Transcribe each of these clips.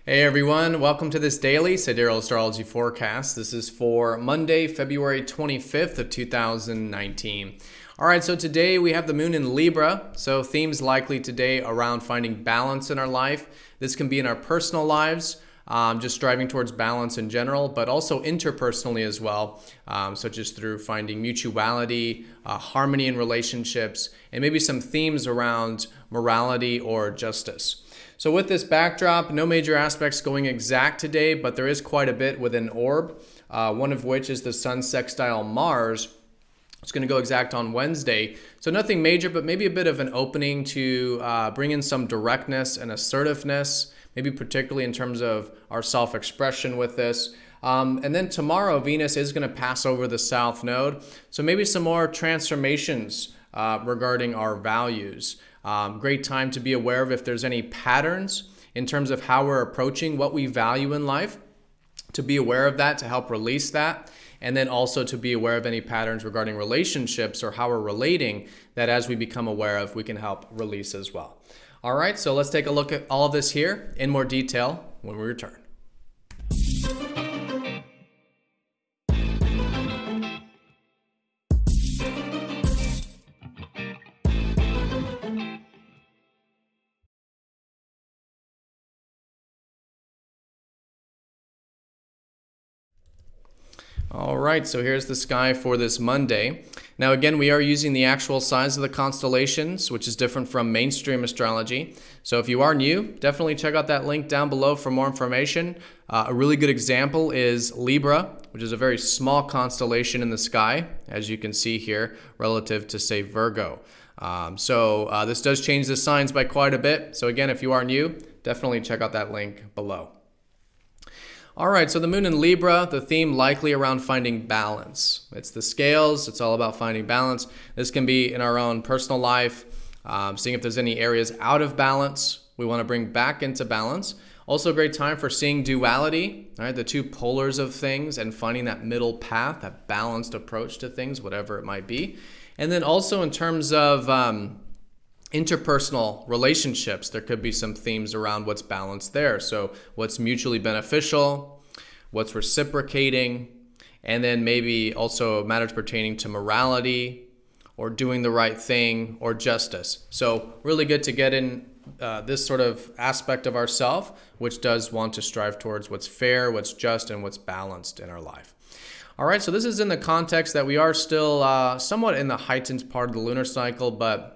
Hey everyone, welcome to this daily Sidereal Astrology forecast. This is for Monday, February 25th of 2019. All right, so today we have the moon in Libra. So themes likely today around finding balance in our life. This can be in our personal lives, just striving towards balance in general, but also interpersonally as well, such as through finding mutuality, harmony in relationships, and maybe some themes around morality or justice. So with this backdrop, no major aspects going exact today, but there is quite a bit with an orb, one of which is the Sun sextile Mars. It's going to go exact on Wednesday. So nothing major, but maybe a bit of an opening to bring in some directness and assertiveness, maybe particularly in terms of our self-expression with this. And then tomorrow, Venus is going to pass over the South Node. So maybe some more transformations regarding our values. Great time to be aware of if there's any patterns in terms of how we're approaching what we value in life, to be aware of that, to help release that, and then also to be aware of any patterns regarding relationships or how we're relating that as we become aware of, we can help release as well. All right, so let's take a look at all of this here in more detail when we return. All right, so here's the sky for this Monday. Now again, we are using the actual signs of the constellations, which is different from mainstream astrology. So if you are new, definitely check out that link down below for more information. A really good example is Libra, which is a very small constellation in the sky, as you can see here, relative to, say, Virgo. This does change the signs by quite a bit. So again, if you are new, definitely check out that link below. All right, so the moon in Libra, the theme likely around finding balance. It's the scales, it's all about finding balance. This can be in our own personal life, seeing if there's any areas out of balance we want to bring back into balance. Also a great time for seeing duality, right? The two polars of things and finding that middle path, that balanced approach to things, whatever it might be. And then also in terms of interpersonal relationships, there could be some themes around what's balanced there. So what's mutually beneficial, what's reciprocating, and then maybe also matters pertaining to morality or doing the right thing or justice. So really good to get in this sort of aspect of ourself, which does want to strive towards what's fair, what's just, and what's balanced in our life. All right, so this is in the context that we are still somewhat in the heightened part of the lunar cycle, but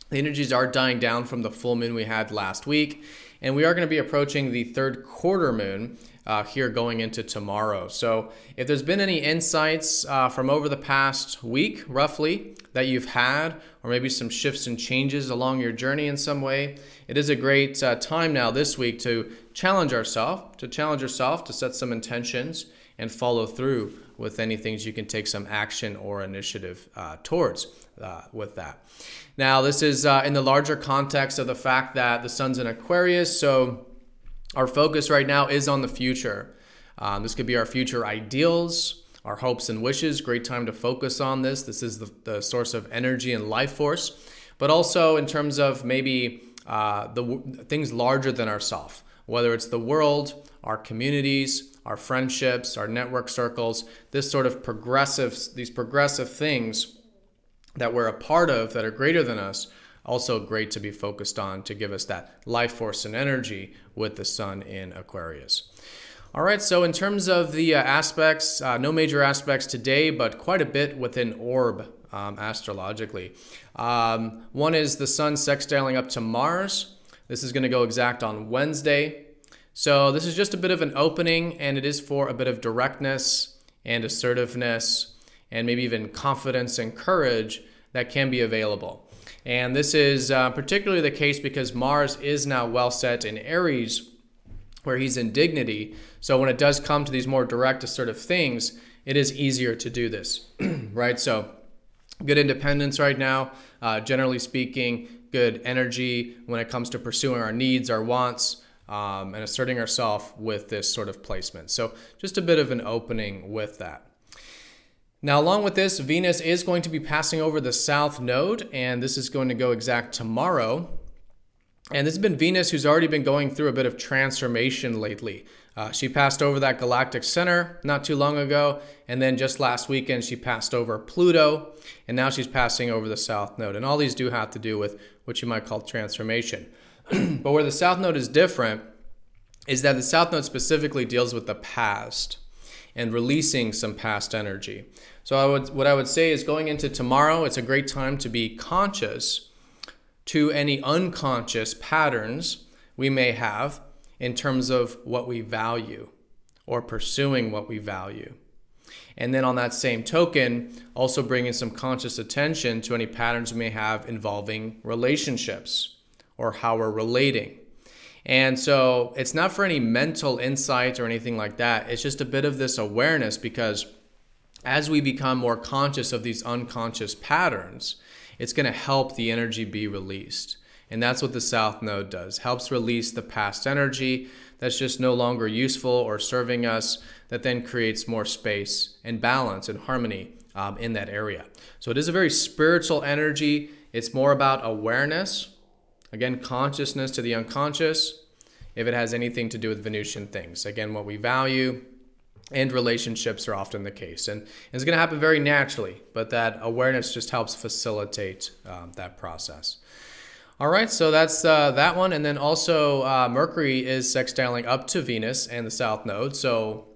the energies are dying down from the full moon we had last week, and we are going to be approaching the third quarter moon here going into tomorrow. So if there's been any insights from over the past week, roughly, that you've had, or maybe some shifts and changes along your journey in some way, it is a great time now this week to challenge yourself, to set some intentions and follow through with any things you can take some action or initiative towards with that. Now, this is in the larger context of the fact that the sun's in Aquarius, so our focus right now is on the future. This could be our future ideals, our hopes and wishes. Great time to focus on this. This is the source of energy and life force, but also in terms of maybe the things larger than ourselves, whether it's the world, our communities, our friendships, our network circles, this sort of these progressive things that we're a part of that are greater than us, also great to be focused on to give us that life force and energy with the sun in Aquarius. All right, so in terms of the aspects, no major aspects today, but quite a bit within orb astrologically. One is the sun sextiling up to Mars. This is going to go exact on Wednesday. So this is just a bit of an opening, and it is for a bit of directness and assertiveness and maybe even confidence and courage that can be available. And this is particularly the case because Mars is now well set in Aries, where he's in dignity. So when it does come to these more direct assertive things, it is easier to do this, right? So good independence right now, generally speaking, good energy when it comes to pursuing our needs, our wants, and asserting ourselves with this sort of placement. So just a bit of an opening with that. Now, along with this, Venus is going to be passing over the South Node, and this is going to go exact tomorrow. And this has been Venus, who's already been going through a bit of transformation lately. She passed over that galactic center not too long ago, and then just last weekend she passed over Pluto, and now she's passing over the South Node. And all these do have to do with what you might call transformation. But where the South Node is different is that the South Node specifically deals with the past and releasing some past energy. So what I would say is, going into tomorrow, it's a great time to be conscious to any unconscious patterns we may have in terms of what we value or pursuing what we value. And then on that same token, also bringing some conscious attention to any patterns we may have involving relationships or how we're relating. And so it's not for any mental insight or anything like that. It's just a bit of this awareness, because as we become more conscious of these unconscious patterns, it's going to help the energy be released. And that's what the South Node does. Helps release the past energy that's just no longer useful or serving us, that then creates more space and balance and harmony in that area. So it is a very spiritual energy. It's more about awareness. Again, consciousness to the unconscious, if it has anything to do with Venusian things. Again, what we value and relationships are often the case. And it's going to happen very naturally, but that awareness just helps facilitate that process. All right, so that's that one. And then also Mercury is sextiling up to Venus and the South Node. So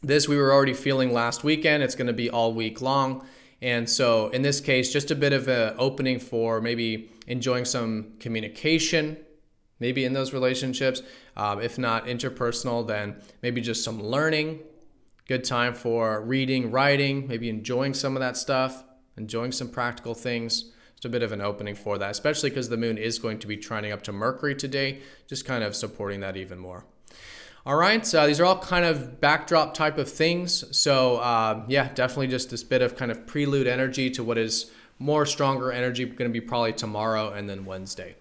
this we were already feeling last weekend. It's going to be all week long. And so in this case, just a bit of an opening for maybe enjoying some communication, maybe in those relationships. If not interpersonal, then maybe just some learning. Good time for reading, writing, maybe enjoying some of that stuff, enjoying some practical things. Just a bit of an opening for that, especially because the moon is going to be trining up to Mercury today, just kind of supporting that even more. All right, so these are all kind of backdrop type of things. So yeah, definitely just this bit of kind of prelude energy to what is more stronger energy going to be probably tomorrow and then Wednesday.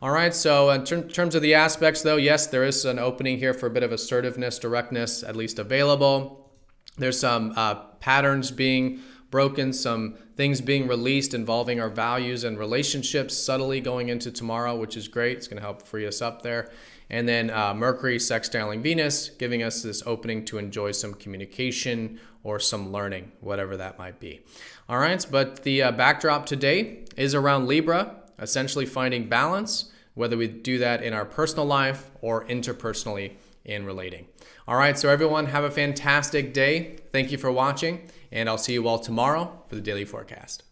All right, so in terms of the aspects though, yes, there is an opening here for a bit of assertiveness, directness, at least available. There's some patterns being broken, some things being released involving our values and relationships subtly going into tomorrow, which is great. It's going to help free us up there. And then Mercury sextiling Venus, giving us this opening to enjoy some communication or some learning, whatever that might be. All right, but the backdrop today is around Libra, essentially finding balance, whether we do that in our personal life or interpersonally in relating. All right, so everyone have a fantastic day. Thank you for watching, and I'll see you all tomorrow for the daily forecast.